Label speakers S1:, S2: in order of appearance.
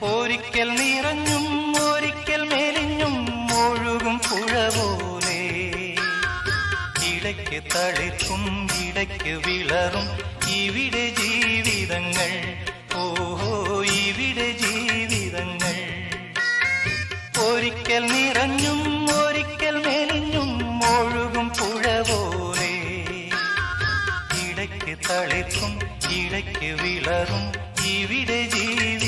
S1: ഒരിക്കൽ നിറഞ്ഞും ഒരിക്കൽ മെലിഞ്ഞും ഒഴുകും പുഴ പോലെ ഇടയ്ക്ക് തളിർക്കും ഇടയ്ക്ക് വിളറും ഇവിടെ ജീവിതങ്ങൾ. ഓഹോ ഇവിടെ ജീവിതങ്ങൾ. ഒരിക്കൽ നിറഞ്ഞും ഒരിക്കൽ മെലിഞ്ഞും ഒഴുകും പുഴ പോലെ ഇടയ്ക്ക് തളിർക്കും ഇടയ്ക്ക് വിളറും ഇവിടെ ജീവിതങ്ങൾ.